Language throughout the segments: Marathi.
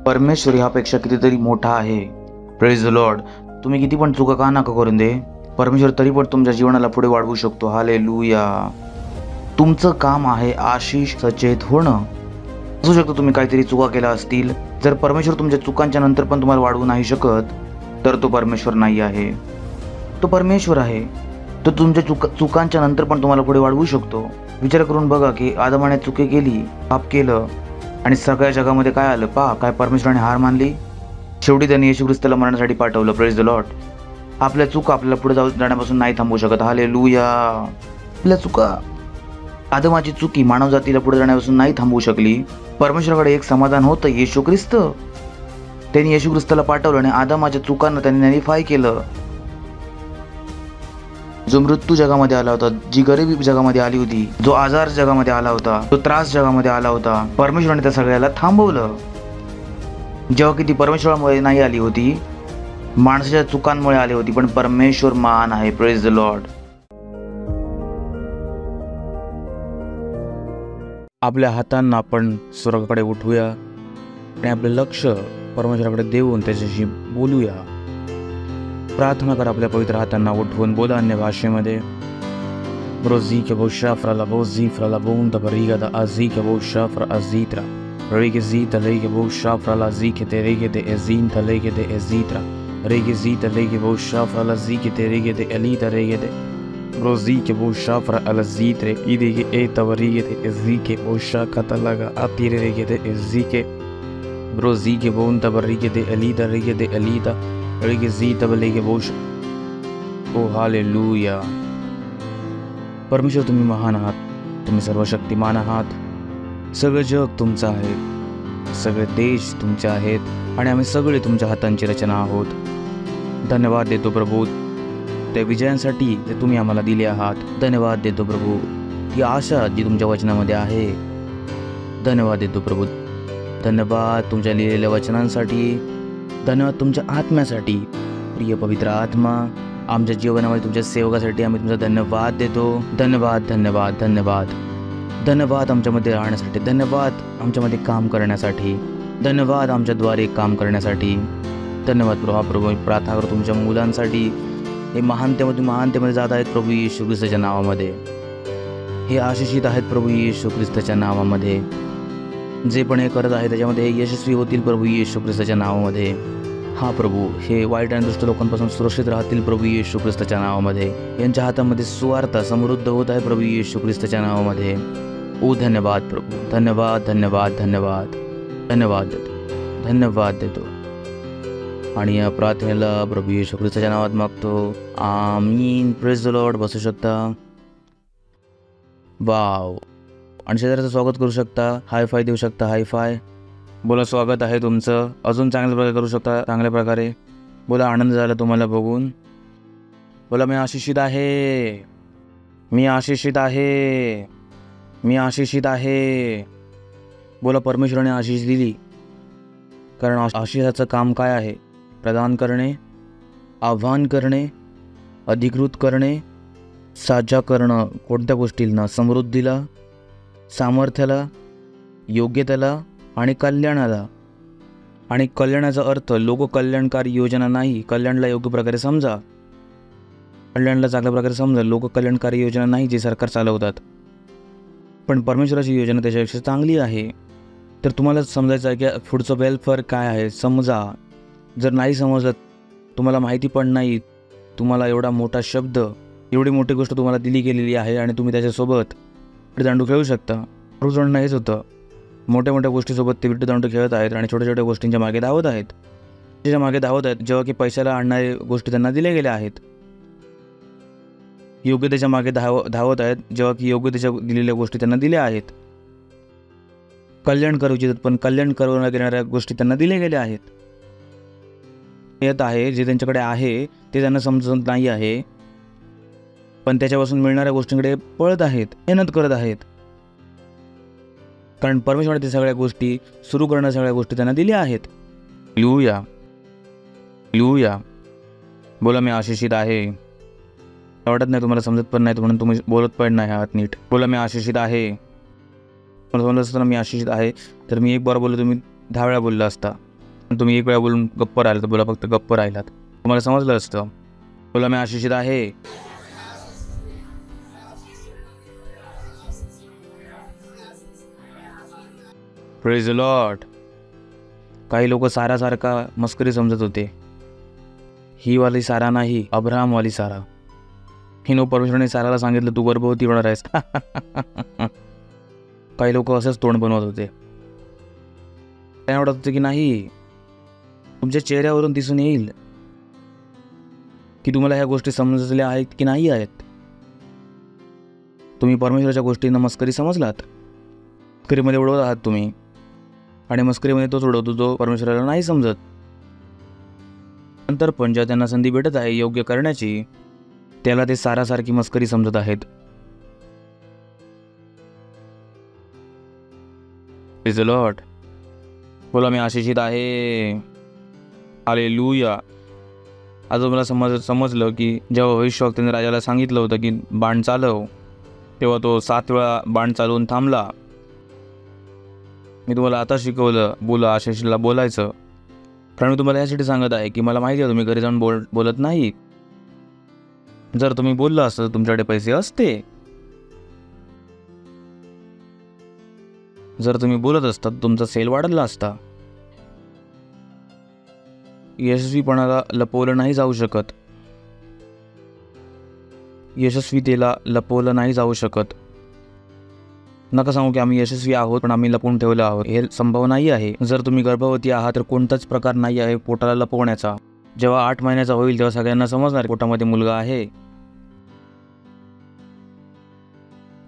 परमेश्वर ह्यापेक्षा कितीतरी मोठा आहे. Praise the Lord. तुम्ही किती पण चुका का नका करून दे, परमेश्वर तरी पण तुमच्या जीवनाला पुढे वाढवू शकतो. हालेलुया. तुमचं काम आहे आशिष सचेत होणं. असू शकतं तुम्ही काहीतरी चुका केल्या असतील. जर परमेश्वर तुमच्या चुकांच्या नंतर पण तुम्हाला वाढवू नाही शकत, तर तो परमेश्वर नाही आहे. तो परमेश्वर आहे. तो तुमच्या चुकांच्या नंतर पण तुम्हाला पुढे वाढवू शकतो. विचार करून बघा की आदमाने चुकी केली, पाप केलं आणि सगळ्या जगामध्ये काय आलं. पहा, काय परमेश्वराने हार मानली. शेवटी त्यांनी येशू ख्रिस्ताला मरण्यासाठी पाठवलं. Praise the Lord. आपल्या चुका आपल्याला पुढे जाण्यापासून नाही थांबवू शकत. हालेलुया. आपल्या चुका, आदमाची चुकी मानवजातीला पुढे जाण्यापासून नाही थांबवू शकली. परमेश्वराकडे एक समाधान होतं, येशू ख्रिस्त. त्यांनी येशू ख्रिस्ताला पाठवलं आणि आदमाच्या चुकांना त्यांनी नॅलिफाय केलं. जो मृत्यू जगामध्ये आला होता, जी गरिबी जगामध्ये आली होती, जो आजार जगामध्ये आला होता, जो त्रास जगामध्ये आला होता, परमेश्वराने त्या सगळ्याला थांबवलं. जेव्हा की ती परमेश्वरामुळे नाही आली होती, माणसाच्या चुकांमुळे आली होती. पण परमेश्वर महान आहे. Praise the Lord. आपल्या हातांना आपण स्वर्गाकडे उठवूया आणि आपलं लक्ष परमेश्वराकडे देऊन त्याच्याशी बोलूया. प्रार्थना करा. आपल्या पवित्र हातांना उठवून बोला अन्य भाषेमध्ये. ब्रोझी के शाफ्रा ला बोझी फ्रा ला बोंद बरीगा दा आजी के बो शाफ्रा अजीत्रा रेगे जी तले के बो शाफ्रा ला जी के तेरे के दे एजीन तले के दे एजीत्रा रेगे जी तले के बो शाफ्रा ला जी के तेरे के दे एली तरे के दे ब्रोझी के बो शाफ्रा अल जीत्रे इदे के ए तवरी के दे एजी के बो शाका तलगा आतीरे रे के दे एजी के ब्रोझी के बोंद बरी के दे एली तरे के दे एलीता रेगे जी तबले के बो. ओ हालेलुया. परमेश्वर तुम्ही महान आहात. तुम्ही सर्वशक्तिमान आहात. सगळं जग तुमचं आहे. सगळे देश तुमचे आहेत आणि आम्ही सगळे तुमच्या हातांची रचना आहोत. धन्यवाद देतो प्रभू त्या विजयांसाठी जे तुम्ही आम्हाला दिले आहात. धन्यवाद देतो प्रभू ती आशा जी तुमच्या वचनामध्ये आहे. धन्यवाद देतो प्रभू. धन्यवाद तुमच्या लिहिलेल्या वचनांसाठी. धन्यवाद तुमच्या आत्म्यासाठी. प्रिय पवित्र आत्मा, आमच्या जीवनामध्ये तुमच्या सेवकासाठी आम्ही तुमचा धन्यवाद देतो. धन्यवाद धन्यवाद धन्यवाद धन्यवाद आमच्यामध्ये राहण्यासाठी. धन्यवाद आमच्यामध्ये काम करण्यासाठी. धन्यवाद आमच्याद्वारे काम करण्यासाठी. धन्यवाद प्रभू. प्रार्थना करतो तुमच्या मुलांसाठी. हे महानतेमध्ये जात आहेत प्रभू येशू ख्रिस्ताच्या नावामध्ये. हे आशिषित आहेत प्रभू येशू ख्रिस्ताच्या नावामध्ये. जे पण हे करत आहे त्याच्यामध्ये हे यशस्वी होतील प्रभू येशू ख्रिस्ताच्या नावामध्ये. हा प्रभू, हे वाईट आणि दुष्ट लोकांपासून सुरक्षित राहतील प्रभू येशू ख्रिस्ताच्या नावामध्ये. यांच्या हातामध्ये सुवार्ता समृद्ध होत आहे प्रभू येशू ख्रिस्ताच्या नावामध्ये. ओ धन्यवाद प्रभू. धन्यवाद धन्यवाद धन्यवाद धन्यवाद देतो. धन्यवाद देतो आणि या प्रार्थनेला प्रभू येशू ख्रिस्ताच्या नावात मागतो. आमीन. Praise the Lord. बसू शकता. वाव. आणि शेजाऱ्याचं स्वागत करू शकता. हाय फाय देऊ शकता. हाय फाय बोला. स्वागत आहे तुमचं. अजून चांगल्या प्रकारे करू शकता. चांगल्या प्रकारे बोला. आनंद झाला तुम्हाला बघून. बोला मी आशिषित आहे. मी आशिषित आहे. मी आशिषित आहे. बोला परमेश्वराने आशिष दिली. कारण आशिषाचं काम काय आहे? प्रदान करणे, आव्हान करणे, अधिकृत करणे, साजा करणं. कोणत्या गोष्टींना? समृद्धीला, सामर्थ्याला, योग्यतेला आणि कल्याणाला. आणि कल्याणाचा अर्थ लोककल्याणकारी योजना नाही. कल्याणला योग्य प्रकारे समजा. कल्याणला चांगल्या प्रकारे समजा. लोककल्याणकारी योजना नाही जी सरकार चालवतात. पण परमेश्वराची योजना त्याच्यापेक्षा चांगली आहे. तर तुम्हाला समजायचं आहे की पुढचं वेलफेअर काय आहे. समजा. जर नाही समजलं, तुम्हाला माहिती पण नाही, तुम्हाला एवढा मोठा शब्द, एवढी मोठी गोष्ट तुम्हाला दिली गेलेली आहे आणि तुम्ही त्याच्यासोबत दांडू खेळू शकता. रोज हेच होतं. मोठ्या मोठ्या गोष्टीसोबत ते विट्टू दांडू खेळत आहेत आणि छोट्या छोट्या गोष्टींच्या मागे धावत आहेत. त्याच्या मागे धावत आहेत जेव्हा की पैशाला आणणारे गोष्टी त्यांना दिल्या गेल्या आहेत. योग्यतेच्या मागे धावत आहेत जेव्हा की योग्यतेच्या दिलेल्या गोष्टी त्यांना दिल्या आहेत. कल्याण करू इच्छितात पण कल्याण करवण्यात येणाऱ्या गोष्टी त्यांना दिल्या गेल्या आहेत. येत आहे जे त्यांच्याकडे आहे ते त्यांना समजत नाही आहे. पण त्याच्यापासून मिळणाऱ्या गोष्टींकडे पळत आहेत, मेहनत करत आहेत. कारण परमेश्वराने ते सगळ्या गोष्टी सुरू करण्याच्या सगळ्या गोष्टी त्यांना दिल्या आहेत. हालेलुया. हालेलुया. बोला मी आशिषित आहे. वाटत नाही तुम्हाला समजत पण नाही म्हणून तुम्ही बोलत पण नाही आहात नीट. बोला मी आशिषित आहे. मला समजलं असतं ना मी आशिषित आहे तर मी एक बार बोललो, तुम्ही 10 वेळा बोलला असता. तुम्ही एक वेळा बोलून गप्प राहिलात, बोला फक्त गप्प राहिलात, तुम्हाला समजलं असतं. बोला मी आशिषित आहे. Praise the Lord. काही लोक सारासारखा मस्करी समजत होते. ही वाली सारा नाही, अब्राहम वाली सारा. हिनो परमेश्वराने साराला सांगितलं तू गर्भवती होणार आहेस. काही लोक असंच तोंड बनवत होते. त्यांना वाटत होते की नाही, तुमच्या चेहऱ्यावरून दिसून येईल की तुम्हाला ह्या गोष्टी समजल्या आहेत की नाही आहेत. तुम्ही परमेश्वराच्या गोष्टींना मस्करी समजलात. मस्करीमध्ये उडवत आहात तुम्ही, आणि मस्करीमध्ये तोच उडवतो जो परमेश्वराला नाही समजत. नंतर पण जेव्हा त्यांना संधी भेटत आहे योग्य करण्याची, त्याला ते सारासारखी मस्करी समजत आहेत. Praise the Lord. बोला मी आशिषित आहे. हालेलुया. आज मला समजलं की जेव्हा भविष्यवक्त्याने राजाला सांगितलं होतं की बाण चालव, तेव्हा तो 7 वेळा बाण चालवून थांबला. मी तुम्हाला आता शिकवलं, बोला आशिषला बोलायचं. कारण मी तुम्हाला यासाठी सांगत आहे की मला माहिती आहे तुम्ही घरी जाऊन बोलत नाही. जर तुम्ही बोलला असतं तर तुमच्याकडे पैसे असते. जर तुम्ही बोलत असता तुमचा सेल वाढला असता. यशस्वीपणाला लपवलं नाही जाऊ शकत. यशस्वीतेला लपवलं नाही जाऊ शकत. नका सांगू की आम्ही यशस्वी आहोत पण आम्ही लपवून ठेवलं आहोत. हे संभव नाही आहे. जर तुम्ही गर्भवती आहात तर कोणताच प्रकार नाही आहे पोटाला लपवण्याचा. जेव्हा 8 महिन्याचा होईल तेव्हा सगळ्यांना समजणार पोटामध्ये मुलगा आहे.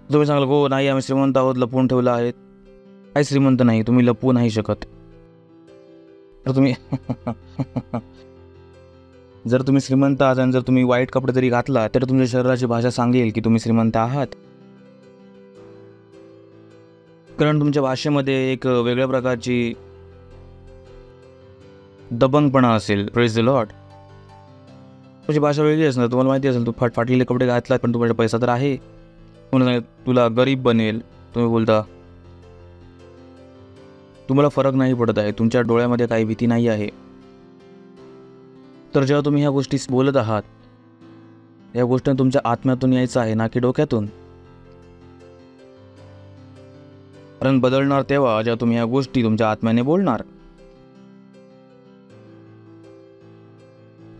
तुम्ही सांगाल हो नाही आम्ही श्रीमंत आहोत, लपवून ठेवलं आहे. काही श्रीमंत नाही, तुम्ही लपवू नाही शकत. तर तुम्ही जर तुम्ही श्रीमंत आहात आणि जर तुम्ही वाईट कपडे जरी घातला तर तुमच्या शरीराची भाषा सांगेल की तुम्ही श्रीमंत आहात. कारण तुमच्या भाषेमध्ये एक वेगळ्या प्रकारची दबंगपणा असेल. Praise the Lord. तुमची भाषा वेगळी असणार. तुम्हाला माहिती असेल तू फाटलेले कपडे घातलात पण तुमच्याकडे पैसा तर आहे. तुला गरीब बनेल. तुम्ही बोलता तुम्हाला फरक नाही पडत आहे. तुमच्या डोळ्यामध्ये काही भीती नाही आहे. तर जेव्हा तुम्ही ह्या गोष्टी बोलत आहात, या गोष्टी तुमच्या आत्म्यातून यायचं आहे ना की डोक्यातून. कारण बदलणार तेव्हा जेव्हा तुम्ही ह्या गोष्टी तुमच्या आत्म्याने बोलणार.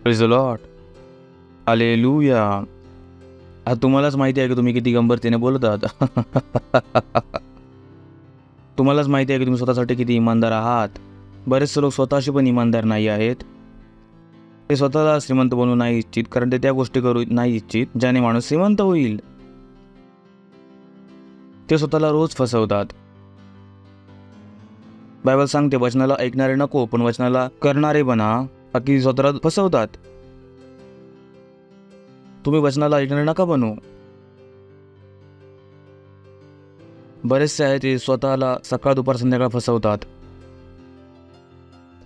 Praise the Lord. हालेलुया. आता तुम्हालाच माहिती आहे की तुम्ही किती गंभीरतेने बोलत आहात. तुम्हालाच माहिती आहे की तुम्ही स्वतःसाठी किती इमानदार आहात. बरेचसे लोक स्वतःशी पण इमानदार नाही आहेत. ते स्वतःला श्रीमंत बनवू नाही इच्छित कारण ते त्या गोष्टी करू नाही इच्छित ज्याने माणूस श्रीमंत होईल. ते स्वतःला रोज फसवतात. बायबल सांगते वचनाला ऐकणारे नको पण वचनाला करणारे बना. बाकी स्वतःला फसवतात. तुम्ही वचनाला ऐकणारे नका बनू. बरेचसे आहेत ते स्वतःला सकाळ दुपार संध्याकाळ फसवतात.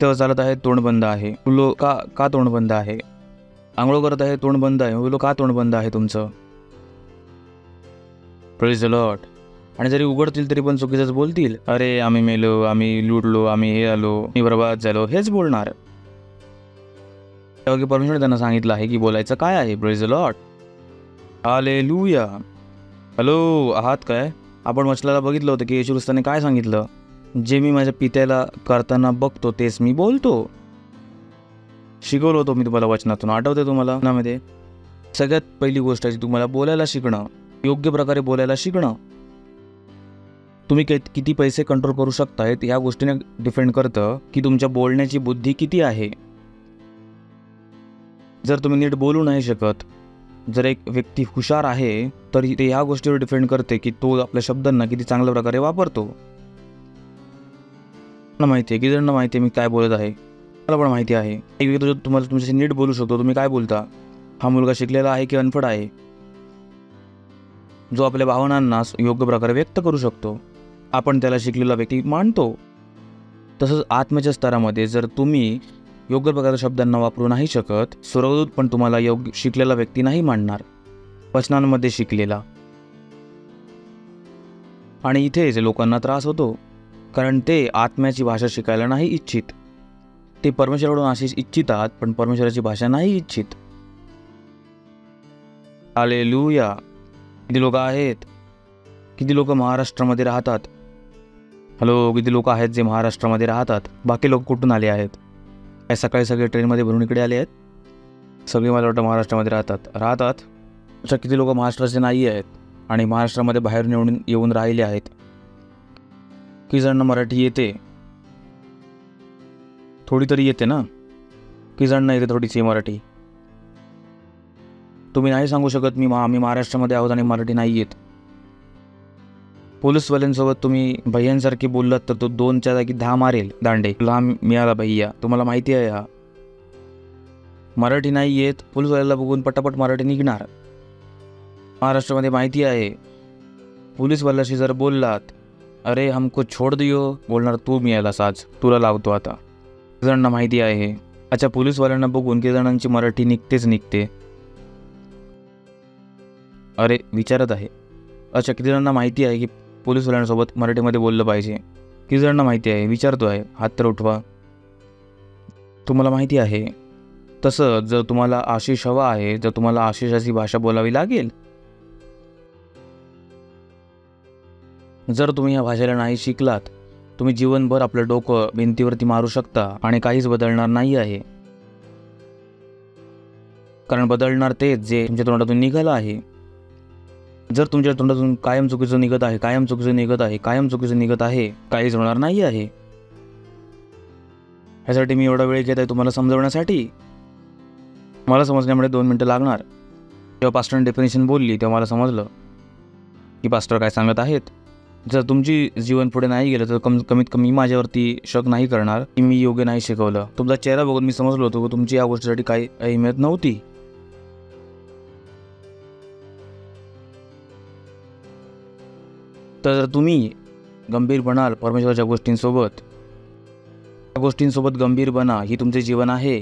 तेव्हा चालत आहे तोंड बंद आहे. बोलो का तोंड बंद आहे? आंघोळ करत आहे तोंड बंद आहे. बोलो का तोंड बंद आहे तुमचं? Praise the Lord. आणि जरी उघडतील तरी पण चुकीचंच बोलतील. अरे आम्ही मेलो, आम्ही लुटलो, आम्ही हे आलो, मी बरबाद झालो, हेच बोलणार. तेव्हा की परमेश्वराने त्यांना सांगितलं आहे की बोलायचं काय आहे. Praise the Lord. Hallelujah. Hello आहात काय? आपण वचनाला बघितलं होतं की येशू ख्रिस्ताने काय सांगितलं. जे मी माझ्या पित्याला करताना बघतो तेच मी बोलतो. शिकवलं होतं मी तुम्हाला वचनातून. आठवते तुम्हाला मनामध्ये? सगळ्यात पहिली गोष्ट आहे तुम्हाला बोलायला शिकणं. योग्य प्रकारे बोलायला शिकणं. तुम्ही किती पैसे कंट्रोल करू शकतायत या गोष्टीने डिपेंड करतं की तुमच्या बोलण्याची बुद्धी किती आहे. जर तुम्ही नीट बोलू नाही शकत, जर एक व्यक्ती हुशार आहे तर ते ह्या गोष्टीवर डिपेंड करते की तो आपल्या शब्दांना किती चांगल्या प्रकारे वापरतो. मला माहिती आहे, किती जणांना माहिती आहे मी काय बोलत आहे. मला पण माहिती आहे एक व्यक्ती तुम्हाला तुमच्याशी नीट बोलू शकतो. तुम्ही काय बोलता, हा मुलगा शिकलेला आहे की अनपढ आहे, जो आपल्या भावनांना योग्य प्रकारे व्यक्त करू शकतो. आपण त्याला शिकलेला व्यक्ती मानतो. तसंच आत्म्याच्या स्तरामध्ये जर तुम्ही योग्य प्रकारच्या शब्दांना वापरू नाही शकत, स्वर्गदूत पण तुम्हाला योग्य शिकलेला व्यक्ती नाही मानणार, वचनांमध्ये शिकलेला. आणि इथे जे लोकांना त्रास होतो कारण ते आत्म्याची भाषा शिकायला नाही इच्छित. ते परमेश्वराकडून आशिष इच्छितात, पण परमेश्वराची भाषा नाही इच्छित. हालेलुया. किती लोक आहेत? किती लोक महाराष्ट्रामध्ये राहतात? हॅलो, किती लोक आहेत जे महाराष्ट्रामध्ये राहतात? बाकी लोक कुठून आले आहेत? काय सकाळी सगळे ट्रेनमध्ये भरून इकडे आले आहेत? सगळे मला वाटतं महाराष्ट्रामध्ये राहतात. अशा किती लोक महाराष्ट्राचे नाही आहेत आणि महाराष्ट्रामध्ये बाहेरून येऊन राहिले आहेत? किती जणांना मराठी येते? थोडी तरी येते ना? किती जणांना येते थोडीशी मराठी? तुम्ही नाही सांगू शकत आम्ही महाराष्ट्रामध्ये आहोत आणि मराठी नाही येत. पोलीसवाल्यांसोबत तुम्ही भैयांसारखे बोललात तर तो 2च्या जागी 10 मारेल दांडे. लहान मिळाला भैया, तुम्हाला माहिती आहे हा. मराठी नाही येत, पोलीसवाल्याला बघून पटापट मराठी निघणार. महाराष्ट्रामध्ये माहिती आहे, पोलीसवाल्याशी जर बोललात, अरे हमको छोड दियो, बोलणार तू मिळाला साज, तुला लावतो आता. किती जणांना माहिती आहे? अच्छा, पोलीसवाल्यांना बघून किती जणांची मराठी निघते? अरे विचारत आहे. अच्छा, किती जणांना माहिती आहे की पोलीसवाल्यांसोबत मराठीमध्ये बोललं पाहिजे? किती जणांना माहिती आहे? विचारतो आहे, हात तर उठवा. तुम्हाला माहिती आहे. तसं जर तुम्हाला आशिष हवा आहे, जर तुम्हाला आशिषाची भाषा बोलावी लागेल, जर तुम्ही ह्या भाषेला नाही शिकलात, तुम्ही जीवनभर आपलं डोकं भिंतीवरती मारू शकता आणि काहीच बदलणार नाही आहे. कारण बदलणार तेच जे तुमच्या तोंडातून निघालं आहे. जर तुमच्या तोंडातून कायम चुकीचं निघत आहे, काहीच होणार नाही आहे. ह्यासाठी मी एवढा वेळ घेत आहे तुम्हाला समजवण्यासाठी. मला समजण्यामध्ये 2 मिनटं लागणार. जेव्हा पास्टरने डेफिनेशन बोलली तेव्हा मला समजलं की पास्टर काय सांगत आहेत. जर तुमची जीवन पुढे नाही गेलं तर कमीत कमी माझ्यावरती शक नाही करणार की मी योग्य नाही शिकवलं. तुमचा चेहरा बघून मी समजलो होतो की तुमची या गोष्टीसाठी काही अहमियत नव्हती. तर जर तुम्ही गंभीर बनाल परमेश्वराच्या गोष्टींसोबत गंभीर बना, ही तुमचे जीवन आहे.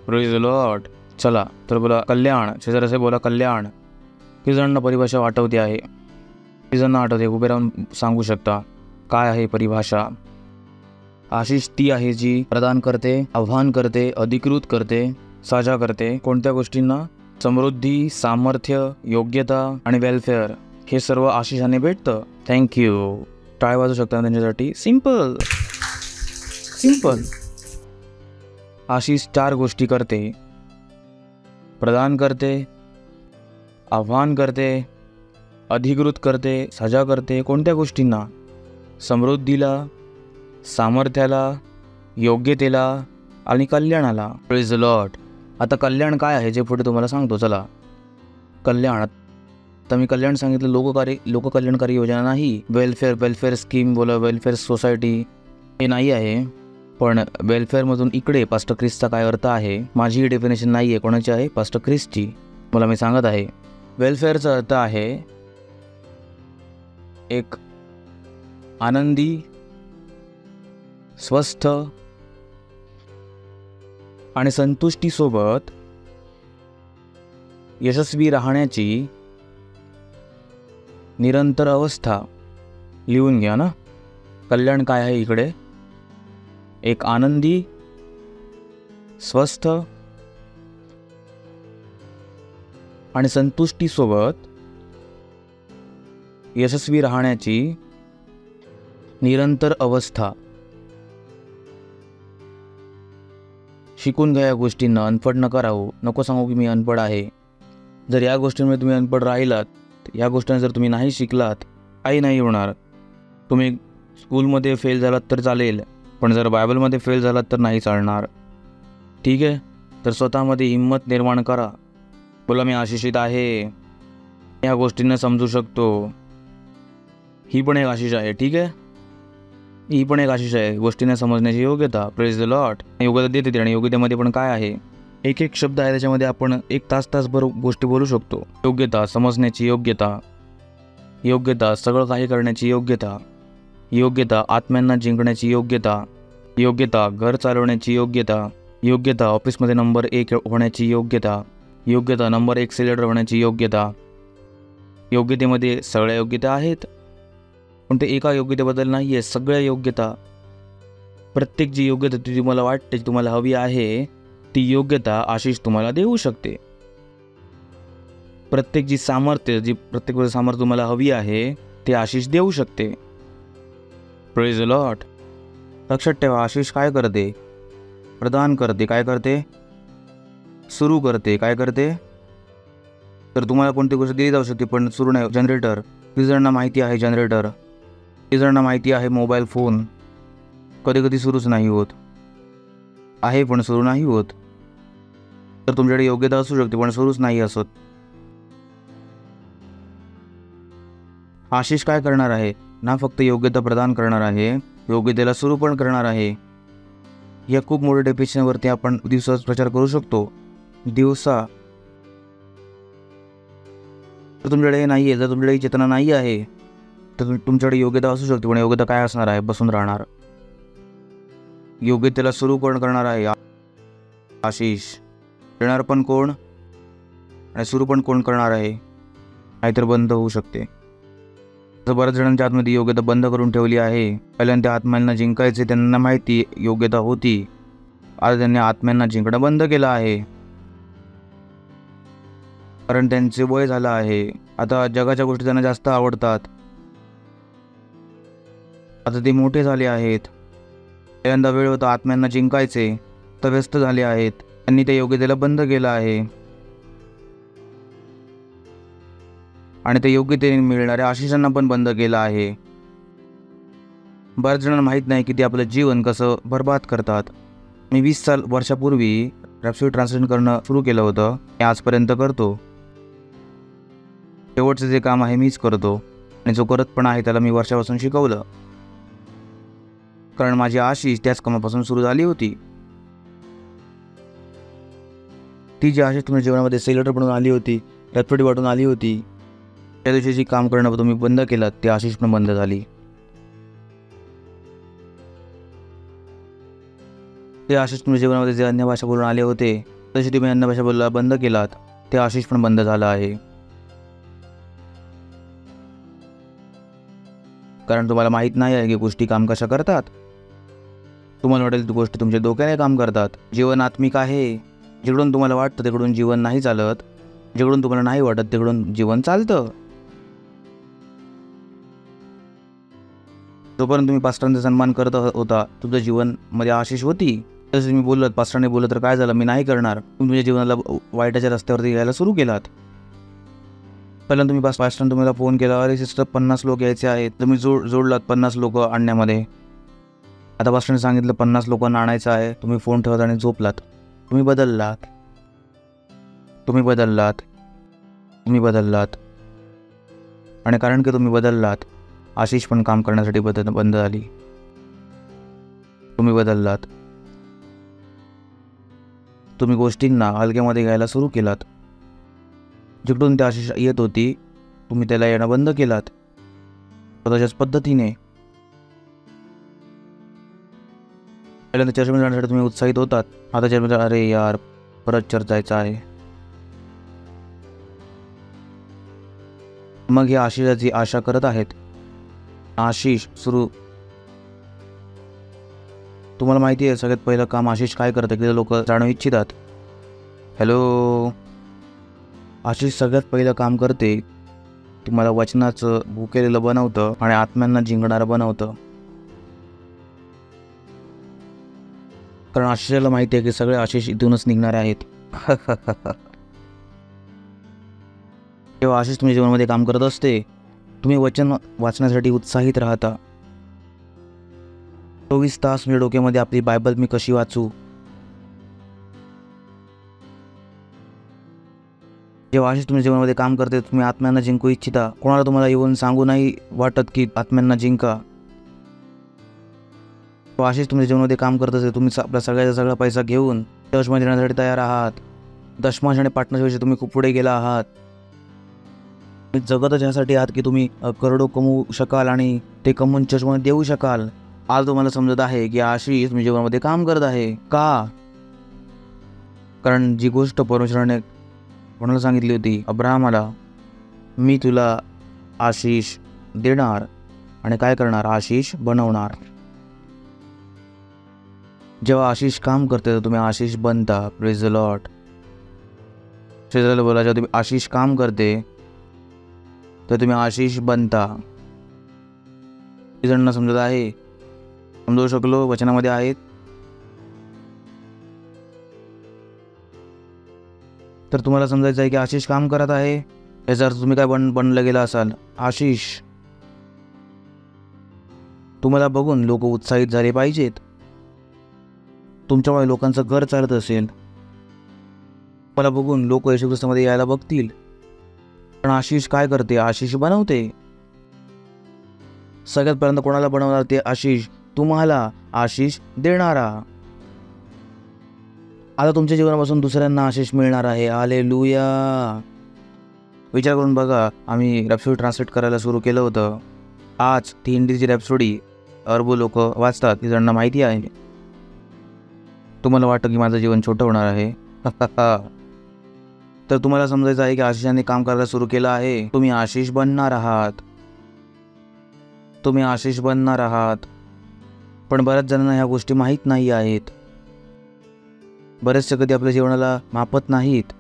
Praise the Lord. चला तर बोला कल्याण. शेजाऱ्याचे बोला कल्याण. किती जणांना परिभाषा आठवते आहे? किती जणांना आठवते? उभे राहून सांगू शकता काय आहे परिभाषा? आशिष ती आहे जी प्रदान करते, आव्हान करते, अधिकृत करते, साझा करते. कोणत्या गोष्टींना? समृद्धी, सामर्थ्य, योग्यता आणि वेलफेअर. हे सर्व आशिषाने भेटतं. थँक्यू. टाळ वाजू शकता त्यांच्यासाठी. सिंपल. आशिष 4 गोष्टी करते. प्रदान करते, आव्हान करते, अधिकृत करते, साझा करते. कोणत्या गोष्टींना? समृद्धीला, सामर्थ्याला, योग्यतेला आणि कल्याणाला. Praise the Lord. आता कल्याण काय आहे जे पुढे तुम्हाला सांगतो. चला, कल्याण. आता मी कल्याण सांगितलं, लोककल्याणकारी योजना नाही. वेलफेअर स्कीम बोला, वेलफेअर सोसायटी हे नाही आहे. पण वेलफेअरमधून इकडे पास्टर ख्रिसचा काय अर्थ आहे? माझी ही डेफिनेशन नाही आहे, कोणाची आहे? पास्टर ख्रिसची. मला मी सांगत आहे. वेलफेअरचा अर्थ आहे एक आनंदी, स्वस्थ आणि संतुष्टीसोबत यशस्वी राहण्याची निरंतर अवस्था. लिहून घ्या ना. कल्याण काय आहे इकडे? एक आनंदी, स्वस्थ आणि संतुष्टीसोबत यशस्वी राहण्याची निरंतर अवस्था. शिकून घ्या या गोष्टींना. अनपढ नका राहू. नको सांगू की मी अनपढ आहे. जर या गोष्टींमध्ये तुम्ही अनपढ राहिलात, या गोष्टींना जर तुम्ही नाही शिकलात, काही नाही होणार. तुम्ही स्कूलमध्ये फेल झालात तर चालेल, पण जर बायबलमध्ये फेल झालात तर नाही चालणार. ठीक आहे? तर स्वतःमध्ये हिंमत निर्माण करा. बोला मी आशिषित आहे, ह्या गोष्टींना समजू शकतो. ही पण एक आशिष आहे. ठीक आहे? ही पण एक आशिष आहे, गोष्टींना समजण्याची योग्यता. Praise the Lord. योग्यता देते ती. आणि योग्यतेमध्ये पण काय आहे? एक शब्द आहे त्याच्यामध्ये आपण 1 तासभर गोष्टी बोलू शकतो. योग्यता, समजण्याची योग्यता, योग्यता सगळं काही करण्याची योग्यता, योग्यता आत्म्यांना जिंकण्याची योग्यता, योग्यता घर चालवण्याची योग्यता, योग्यता ऑफिसमध्ये नंबर 1 होण्याची योग्यता, योग्यता नंबर 1 सिलेक्टर होण्याची योग्यता. योग्यतेमध्ये सगळ्या योग्यता आहेत, पण ते एका योग्यतेबद्दल नाही आहे, सगळ्या योग्यता. प्रत्येक जी योग्यता ती तुम्हाला वाटते, तुम्हाला हवी आहे, ती योग्यता आशिष तुम्हाला देऊ शकते. प्रत्येक जी प्रत्येक सामर्थ्य तुम्हाला हवी आहे, ते आशिष देऊ शकते. Praise the Lord. लक्षात ठेवा, आशिष काय करते? प्रदान करते. काय करते? सुरू करते. काय करते? तर तुम्हाला कोणती गोष्ट दिली जाऊ शकते पण सुरू नाही. जनरेटर, किती जणांना माहिती आहे जनरेटर? किती जणांना माहिती आहे मोबाईल फोन कधी कधी सुरूच नाही होत आहे, पण सुरू नाही होत. तर तुमच्याकडे योग्यता असू शकते पण सुरूच नाही असत. आशिष काय करणार आहे? ना फक्त योग्यता प्रदान करणार आहे, योग्यतेला सुरू पण करणार आहे. या खूप मोठ्या डेफिनेशनवरती आपण दिवसाच प्रचार करू शकतो. दिवसा तर तुमच्याकडे नाही आहे, जर तुमच्याकडे चेतना नाही आहे तर तुमच्याकडे योग्यता असू शकते, पण योग्यता काय असणार आहे? बसून राहणार. योग्यतेला सुरू कोण करणार आहे? आशिष. देणार पण कोण आणि सुरू पण कोण करणार आहे? नाहीतर बंद होऊ शकते. तर बऱ्याच जणांच्या आतमध्ये योग्यता बंद करून ठेवली आहे. पहिल्यांदा आत्म्यांना जिंकायचे, त्यांना माहिती योग्यता होती. आता त्यांनी आत्म्यांना जिंकणं बंद केलं आहे, कारण त्यांचे वय झालं आहे. आता जगाच्या गोष्टी त्यांना जास्त आवडतात. आता ते मोठे झाले आहेत. पहिल्यांदा वेळ होता आत्म्यांना जिंकायचे, तर व्यस्त झाले आहेत. त्यांनी त्या योग्यतेला बंद केलं आहे आणि ते योग्यतेने मिळणाऱ्या आशिषांना पण बंद केलं आहे. बऱ्याच जणांना माहीत नाही की ते आपलं जीवन कसं बर्बाद करतात. मी 20 वर्षापूर्वी रॅप्सोडी ट्रान्सलेशन करणं सुरू केलं होतं. मी आजपर्यंत करतो. शेवटचं जे काम आहे मीच करतो आणि जो करत पण आहे त्याला मी वर्षापासून शिकवलं, कारण माझी आशिष त्याच कामापासून सुरू झाली होती. ती जी आशिष तुमच्या जीवनामध्ये सेलेटर बनून आली होती, रॅप्सोडी वाटून आली होती, त्या दिवशी जी काम करणं तुम्ही बंद केलं, ती आशिष पण बंद झाली. ते आशिष तुमच्या जीवनामध्ये जे अन्य भाषा बोलून आले होते, तशी तुम्ही अन्य भाषा बोलायला बंद केलात, ते आशिष पण बंद झालं आहे. कारण तुम्हाला माहीत नाही आहे की गोष्टी काम कशा करतात. तुम्हाला वाटेल ती गोष्टी तुमच्या डोक्याने काम करतात. जीवन आत्मिक आहे. जिकडून तुम्हाला वाटतं तिकडून जीवन नाही चालत, जिकडून तुम्हाला नाही वाटत तिकडून जीवन चालतं. जोपर्यंत तुम्ही पास्टरांचा सन्मान करत होता, तुमच्या जीवनमध्ये आशिष होती. तसं मी बोलत, पास्टरांनी बोललं तर काय झालं? मी नाही करणार. तुम्ही तुमच्या जीवनाला वाईटाच्या रस्त्यावरती यायला सुरू केलात. पहिल्यांदा तुम्ही पास्टरांनी तुम्हाला फोन केला, अरे सिस्टर 50 लोक यायचे आहेत. तुम्ही जोडलात 50 लोक आणण्यामध्ये. आता पास्टरांनी सांगितलं 50 लोकांना आणायचं आहे. तुम्ही फोन ठेवत आणि झोपलात. तुम्ही बदललात. तुम्ही बदललात. तुम्ही बदललात. आणि कारण की तुम्ही बदललात, आशिष पण काम करण्यासाठी बंद झाली. तुम्ही बदललात. तुम्ही गोष्टींना हलक्यामध्ये घ्यायला सुरू केलात. जिकडून ती आशिष येत होती, तुम्ही त्याला येणं बंद केलात स्वतःच्याच पद्धतीने. पहिल्यांदा चर्चमध्ये जाण्यासाठी तुम्ही उत्साहित होतात. आता चर्चमध्ये अरे यार परत चर्च जायचं आहे. मग ही आशिषाची आशा करत आहेत. आशिष सुरू. तुम्हाला माहिती आहे सगळ्यात पहिलं काम आशिष काय करतं की लोक जाणू इच्छितात. हॅलो, आशिष सगळ्यात पहिलं काम करते, तुम्हाला वचनाचं भुकेलेलं बनवतं आणि आत्म्यांना जिंकणारं बनवतं. कारण आशिषाला माहिती आहे की सगळे आशिष इथूनच निघणारे आहेत. जेव्हा आशिष तुमच्या जीवनामध्ये काम करत असते, तुम्ही वचन वाचण्यासाठी उत्साहित राहता. 24 तास मी डोक्यामध्ये आपली बायबल मी कशी वाचू. जेव्हा आशिष तुमच्या जीवनामध्ये काम करते, तुम्ही आत्म्यांना जिंकू इच्छिता. कोणाला तुम्हाला येऊन सांगू नाही वाटत की आत्म्यांना जिंका. आशिष तुमच्या जीवनामध्ये काम करत असेल, तुम्ही आपला सगळ्याचा सगळा पैसा घेऊन चर्चमध्ये येण्यासाठी तयार आहात. दशमांश आणि पार्टनरशिपशी तुम्ही खूप पुढे गेला आहात. जगतच यासाठी आहात की तुम्ही करोडो कमवू शकाल आणि ते कमवून चर्चमध्ये देऊ शकाल. आज तुम्हाला समजत आहे की आशिष तुमच्या जीवनामध्ये काम करत आहे. का? कारण जी गोष्ट परमेश्वराने कोणाला सांगितली होती, अब्राहमाला, मी तुला आशिष देणार आणि काय करणार? आशिष बनवणार. जेव्हा आशिष काम करते तर तुम्ही आशिष बनता. Praise the Lord. शेजाऱ्याला बोला, जेव्हा तुम्ही आशिष काम करते तर तुम्ही आशिष बनता. किती जणांना समजत आहे? समजवू शकलो? वचनामध्ये आहेत. तर तुम्हाला समजायचं आहे की आशिष काम करत आहे, याचा अर्थ तुम्ही काय बनलं गेला असाल? आशिष. तुम्हाला बघून लोक उत्साहित झाले पाहिजेत. तुमच्यामुळे लोकांचं घर चालत असेल, मला बघून लोक येशू ख्रिस्तामध्ये यायला बघतील. पण आशिष काय करते? आशिष बनवते. सगळ्यात पर्यंत कोणाला बनवणार? ते आशिष, तुम्हाला आशिष देणारा. आता तुमच्या जीवनापासून दुसऱ्यांना आशिष मिळणार आहे. हालेलुया. विचार करून बघा, आम्ही रॅप्सोडी ट्रान्सलेट करायला सुरू केलं होतं. आज ती हिंदीची रॅप्सोडी अरबो लोक वाचतात, ती जणांना माहिती आहे. तुम्हाला वाटतं की माझं जीवन छोटं होणार आहे. तर तुम्हाला समजायचं आहे की आशिषाने काम करायला सुरू केलं आहे. तुम्ही आशिष बनणार आहात. तुम्ही आशिष बनणार आहात. पण बऱ्याच जणांना ह्या गोष्टी माहीत नाही आहेत. बरेचसे कधी आपल्या जीवनाला मापत नाहीत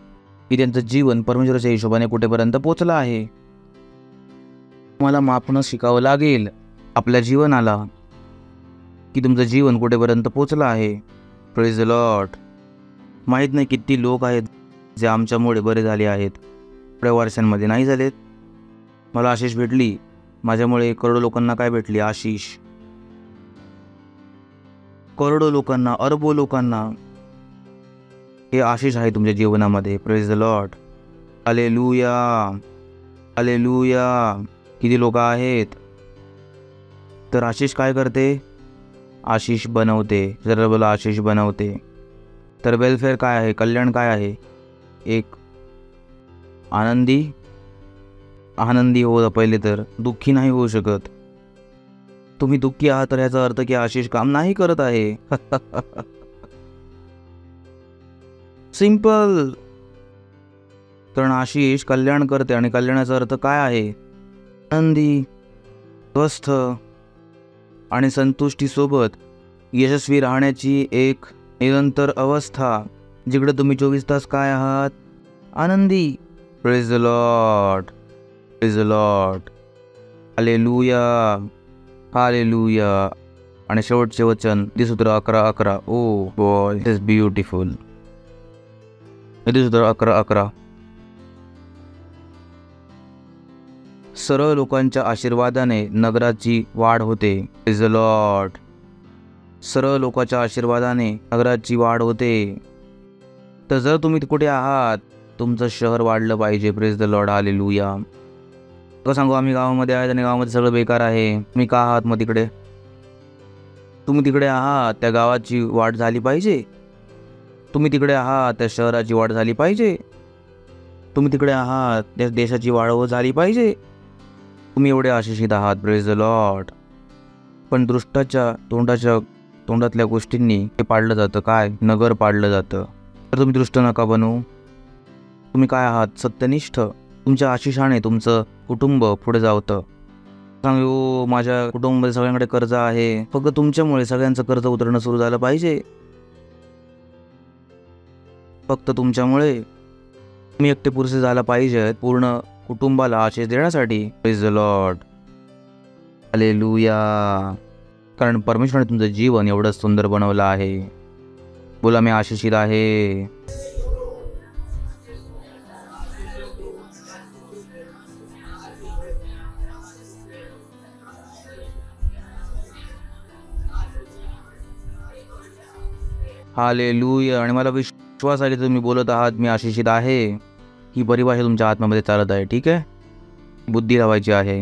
की त्यांचं जीवन परमेश्वराच्या हिशोबाने कुठेपर्यंत पोचलं आहे. तुम्हाला मापणं शिकावं लागेल आपल्या जीवनाला की तुमचं जीवन कुठेपर्यंत पोचलं आहे. Praise the Lord. माहीत नाही किती लोक आहेत जे आमच्यामुळे बरे झाले आहेत, थोड्या वर्षांमध्ये नाही झालेत. मला आशिष भेटली, माझ्यामुळे करोडो लोकांना काय भेटली? आशिष. करोडो लोकांना, अरबो लोकांना हे आशिष आहे तुमच्या जीवनामध्ये. Praise the Lord. Hallelujah. Hallelujah. किती लोक आहेत? तर आशिष काय करते? आशिष बनवते. जरा बोला, आशिष बनवते. तर वेलफेअर काय आहे? कल्याण काय आहे? एक आनंदी हो पहिले, तर दुःखी नाही होऊ शकत. तुम्ही दुःखी आहात तर याचा अर्थ की आशिष काम नाही करत आहे. सिंपल. कारण आशिष कल्याण करते आणि कल्याणाचा अर्थ काय आहे? आनंदी, स्वस्थ आणि संतुष्टीसोबत यशस्वी राहण्याची एक निरंतर अवस्था, जिकडे तुम्ही 24 तास काय आहात? आनंदी. Praise the Lord. Praise the Lord. Hallelujah. Hallelujah. आणि शेवटचे वचन सूत्र 11:11. Oh boy, it is beautiful. सूत्र 11:11. सरळ लोकांच्या आशीर्वादाने नगराची वाढ होते. Praise the Lord. सरळ लोकांच्या आशीर्वादाने नगराची वाढ होते. तर जर तुम्ही कुठे आहात, तुमचं शहर वाढलं पाहिजे. Praise the Lord. हालेलुया. तो सांगू, आम्ही गावामध्ये आहेत आणि गावामध्ये सगळं बेकार आहे. तुम्ही का आहात मग तिकडे? तुम्ही तिकडे आहात, त्या गावाची वाढ झाली पाहिजे. तुम्ही तिकडे आहात, त्या शहराची वाढ झाली पाहिजे. तुम्ही तिकडे आहात, त्या देशाची वाढ झाली पाहिजे. तुम्ही एवढे आशिषित आहात. Praise the Lord. पण दृष्टाच्या तोंडातल्या गोष्टींनी हे पाडलं जातं. काय? नगर पाडलं जातं. तर तुम्ही दृष्ट नका बनू. तुम्ही काय आहात? सत्यनिष्ठ. तुमच्या आशिषाने तुमचं कुटुंब पुढे जावतं. सांगू, माझ्या कुटुंबामध्ये सगळ्यांकडे कर्ज आहे, फक्त तुमच्यामुळे सगळ्यांचं कर्ज उतरणं सुरू झालं पाहिजे. फक्त तुमच्यामुळे तुम्ही एकटे पुरुषे झाला पाहिजेत पूर्ण कुटुंबाला आशिष देण्यासाठी. Praise the Lord. हालेलुया. कारण परमेश्वराने तुमचं जीवन एवढं सुंदर बनवलं आहे. बोला, मी आशिषित आहे. हालेलुया. आणि मला विश्वास आहे की तुम्ही बोलत आहात मी आशिषित आहे. ही परिभाषा तुमच्या आत्म्यामध्ये चालत आहे. ठीक आहे. बुद्धी लावायची आहे.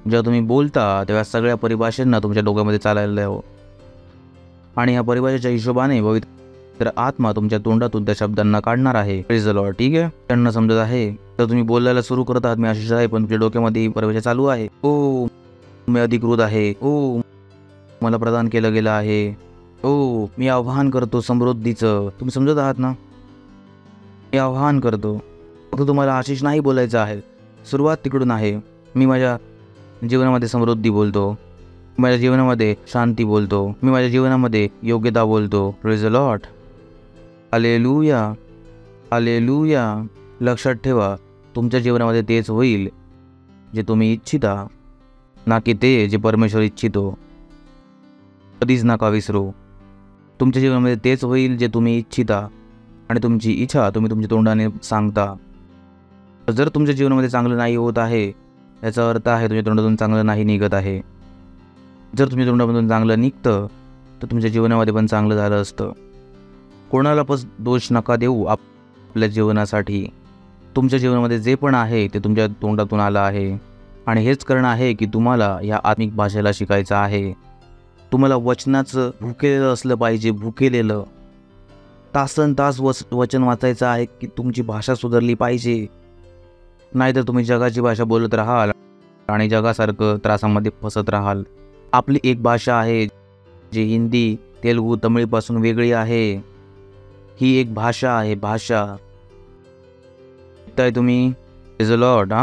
जेव्हा तुम्ही बोलता तेव्हा सगळ्या परिभाषांना तुमच्या डोक्यामध्ये चालायला द्यावं. आणि ह्या परिभाषेच्या हिशोबाने पवित्र आत्मा तुमच्या तोंडातून त्या शब्दांना काढणार आहे. Praise the Lord. ठीक आहे. त्यांना समजत आहे. तर तुम्ही बोलायला सुरू करत आहात मी आशिष आहे, पण तुमच्या डोक्यामध्ये ही परिभाषा चालू आहे. ओ, मी अधिकृत आहे. ओ, मला प्रदान केलं गेलं आहे. ओ, मी आव्हान करतो समृद्धीचं. तुम्ही समजत आहात ना? मी आव्हान करतो. फक्त तुम्हाला आशिष नाही बोलायचं आहे. सुरुवात तिकडून आहे. मी माझ्या जीवनामध्ये समृद्धी बोलतो. माझ्या जीवनामध्ये शांती बोलतो, मी माझ्या जीवनामध्ये योग्यता बोलतो. Praise the Lord. Hallelujah, hallelujah. लक्षात ठेवा, तुमच्या जीवनामध्ये तेच होईल जे तुम्ही इच्छिता, ना की ते जे परमेश्वर इच्छितो. कधीच नका विसरू, तुमच्या जीवनामध्ये तेच होईल जे तुम्ही इच्छिता आणि तुमची इच्छा तुम्ही तुमच्या तोंडाने सांगता. जर तुमच्या जीवनामध्ये चांगलं नाही होत आहे, याचा अर्थ आहे तुमच्या तोंडातून चांगलं नाही निघत आहे. जर तुमच्या तोंडामधून चांगलं निघतं तर तुमच्या जीवनामध्ये पण चांगलं झालं असतं. कोणाला पण दोष नका देऊ आपल्या जीवनासाठी. तुमच्या जीवनामध्ये जे पण आहे ते तुमच्या तोंडातून आलं आहे आणि हेच कारण आहे की तुम्हाला या आत्मिक भाषेला शिकायचं आहे. तुम्हाला वचनाचं भुकेलेलं असलं पाहिजे, भुकेलेलं. तासन तास वचन वाचायचं आहे की तुमची भाषा सुधारली पाहिजे. नाहीतर तुम्ही जगाची भाषा बोलत राहाल आणि जगासारखं त्रासामध्ये फसत राहाल. आपली एक भाषा आहे जी हिंदी, तेलुगू, तमिळपासून वेगळी आहे. ही एक भाषा आहे, भाषा. तर तुम्ही इज अ लॉर्ड.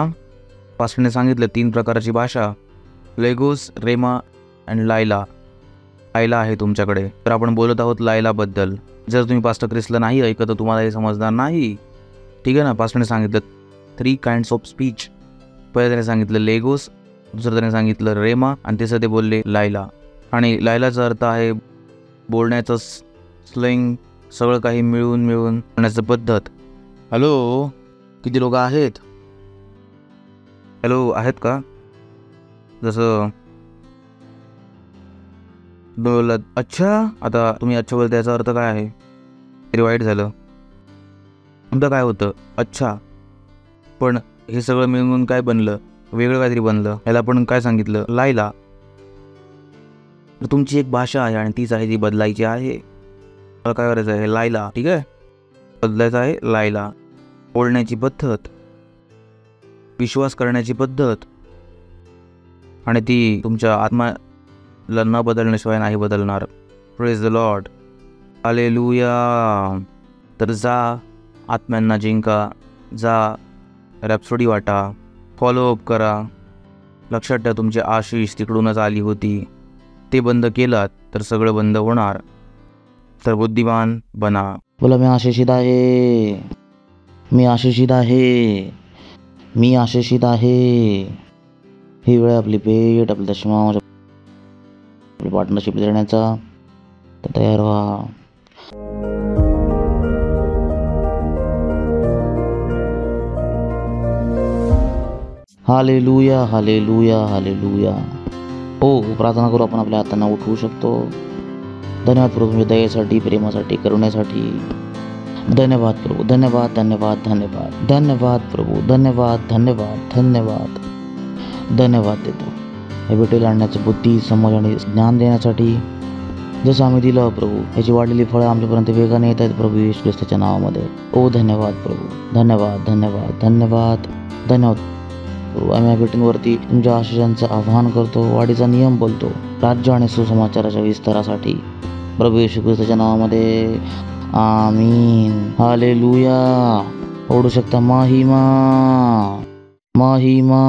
पास्टरने सांगितलं 3 प्रकारची भाषा, लेगोस, रेमा आणि लायला. लायला आहे तुमच्याकडे. तर आपण बोलत आहोत लायलाबद्दल. जर तुम्ही पास्टर क्रिसला नाही ऐकत तर तुम्हाला हे समजणार नाही. ठीक आहे ना. पास्टरने सांगितलं 3 काइंड्स ऑफ स्पीच. पहिलं त्याने सांगितलं लेगोस, दुसरं त्याने सांगितलं रेमा आणि तिसरं ते बोलले लायला. आणि लायलाचा अर्थ आहे बोलण्याचं स्लँग, सगळं काही मिळून बोलण्याचं पद्धत. हॅलो, किती लोक आहेत? हॅलो, आहेत का? जसं बोलत अच्छा, आता तुम्ही अच्छा बोलता याचा अर्थ काय आहे? तरी वाईट झालं. तुमचं काय होतं? अच्छा. पण हे सगळं मिळून काय बनलं? वेगळं काहीतरी बनलं. याला पण काय सांगितलं? लायला. तर तुमची एक भाषा आहे आणि तीच आहे जी बदलायची आहे. मला काय करायचं आहे? लायला. ठीक आहे, बदलायचं आहे लायला. बोलण्याची पद्धत, विश्वास करण्याची पद्धत, आणि ती तुमच्या आत्माला न बदलण्याशिवाय नाही बदलणार. Praise the Lord. हालेलुया. तर जा, आत्म्यांना जिंका. जा, रॅप्सोडी वाटा, फॉलोअप करा. लक्षात ठेवा, तुमची आशिष तिकडूनच आली होती. ते बंद केलात तर सगळं बंद होणार. तर बुद्धिमान बना. बोला, मी आशिषित आहे, मी आशिषित आहे, मी आशिषित आहे. ही वेळ आपली भेट, आपली दशमा, आपली पार्टनरशिप देण्याचा. तर तयार व्हा. Hallelujah, hallelujah, hallelujah. हो, प्रार्थना करू. आपण आपल्या हातांना उठवू शकतो. धन्यवाद प्रभू, तुमच्या दयेसाठी, प्रेमासाठी, करुण्यासाठी. धन्यवाद प्रभू, धन्यवाद, धन्यवाद, धन्यवाद, धन्यवाद प्रभू, धन्यवाद, धन्यवाद, धन्यवाद, धन्यवाद देतो हे भेटेल आणण्याचं बुद्धी, समज आणि ज्ञान देण्यासाठी. जसं आम्ही दिलं प्रभू, याची वाढलेली फळं आमच्यापर्यंत वेगाने येत आहेत प्रभू येशू ख्रिस्ताच्या नावामध्ये. ओ धन्यवाद प्रभू, धन्यवाद, धन्यवाद, धन्यवाद, धन्यवाद प्रभू. आम्ही या भेटींवरती तुमच्या आशिषांचं आवाहन करतो, वाढीचा नियम बोलतो, राज्य आणि सुसमाचाराच्या विस्तारासाठी प्रभू येशू ख्रिस्ताच्या नावामध्ये. आमीन. हालेलुया. ओढू शकता महिमा, महिमा.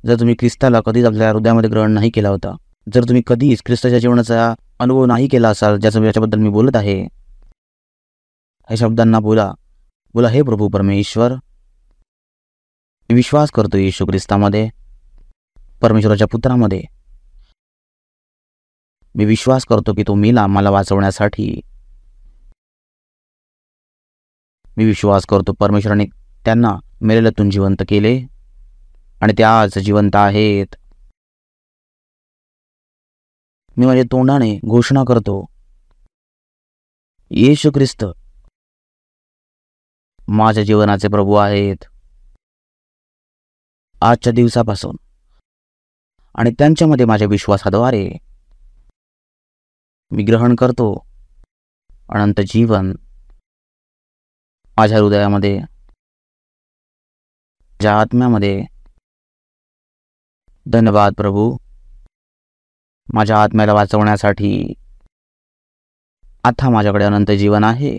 जर तुम्ही ख्रिस्ताला कधीच आपल्या हृदयामध्ये ग्रहण नाही केला होता, जर तुम्ही कधीच ख्रिस्ताच्या जीवनाचा अनुभव नाही केला असाल, ज्याच्याबद्दल मी बोलत आहे, या शब्दांना बोला. बोला, हे प्रभू परमेश्वर, मी विश्वास करतो येशू ख्रिस्तामध्ये, परमेश्वराच्या पुत्रामध्ये. मी विश्वास करतो की तो मेला मला वाचवण्यासाठी. मी विश्वास करतो परमेश्वराने त्यांना मेलेल्यातून जिवंत केले आणि ते आज जिवंत आहेत. मी माझ्या तोंडाने घोषणा करतो, येशू ख्रिस्त माझ्या जीवनाचे प्रभू आहेत आजच्या दिवसापासून, आणि त्यांच्यामध्ये माझ्या विश्वासाद्वारे मी ग्रहण करतो अनंत जीवन माझ्या हृदयामध्ये, माझ्या आत्म्यामध्ये. धन्यवाद प्रभू, माझ्या आत्म्याला वाचवण्यासाठी आता माझ्याकडे अनंत जीवन आहे.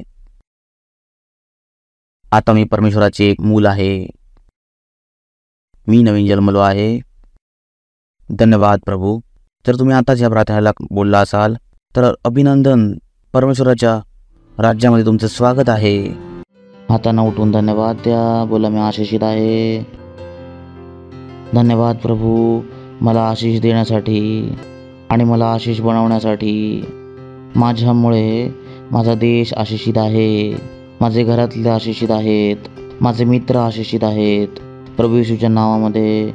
आता मी परमेश्वराचे एक मूल आहे. मी नवीन जन्मलो आहे. धन्यवाद प्रभू. जर तुम्ही आताच या प्रार्थनेला बोलला असाल तर अभिनंदन, परमेश्वराच्या राज्यामध्ये तुमचं स्वागत आहे. हातांना उठवून धन्यवाद द्या. बोला, मी आशिषित आहे. धन्यवाद प्रभू, मला आशिष देण्यासाठी आणि मला आशिष बनवण्यासाठी. माझ्यामुळे माझा देश आशिषित आहे, माझे घरातले आशिषित आहेत, माझे मित्र आशिषित आहेत. प्रभू येशूच्या नावामध्ये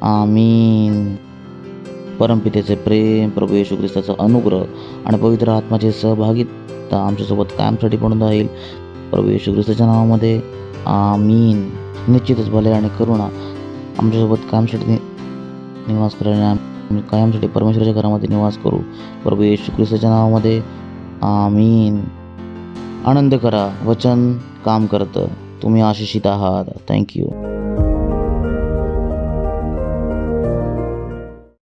आमीन. परमपितेचे प्रेम, प्रभू येशू ख्रिस्ताचा अनुग्रह आणि पवित्र आत्म्याची सहभागिता आमच्यासोबत कायमसाठी पण राहील. प्रभू येशू ख्रिस्ताच्या नावामध्ये आमीन. निश्चितच भले आणि करुणा आमच्यासोबत कायमसाठी निवास करायला आम्ही कायमसाठी परमेश्वराच्या घरामध्ये निवास करू. प्रभू येशू ख्रिस्ताच्या नावामध्ये आमीन. आनंद करा, वचन काम करतं. तुम्ही आशिषित आहात. थँक्यू.